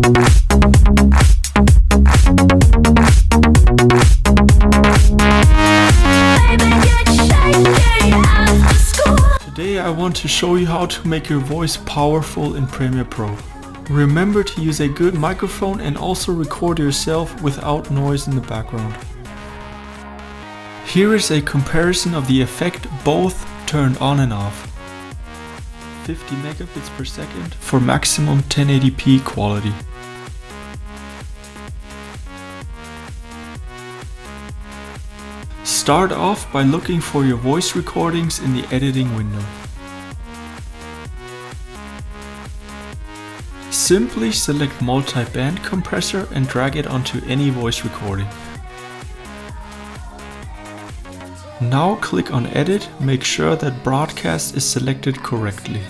Today I want to show you how to make your voice powerful in Premiere Pro. Remember to use a good microphone and also record yourself without noise in the background. Here is a comparison of the effect both turned on and off. 50 megabits per second for maximum 1080p quality. Start off by looking for your voice recordings in the editing window. Simply select multi-band compressor and drag it onto any voice recording. Now click on Edit, make sure that Broadcast is selected correctly.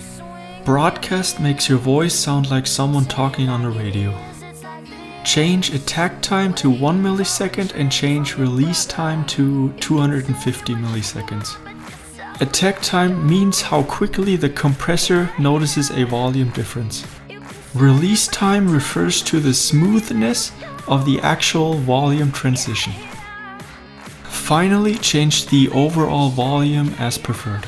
Broadcast makes your voice sound like someone talking on the radio. Change attack time to 1 millisecond and change release time to 250 milliseconds. Attack time means how quickly the compressor notices a volume difference. Release time refers to the smoothness of the actual volume transition. Finally, change the overall volume as preferred.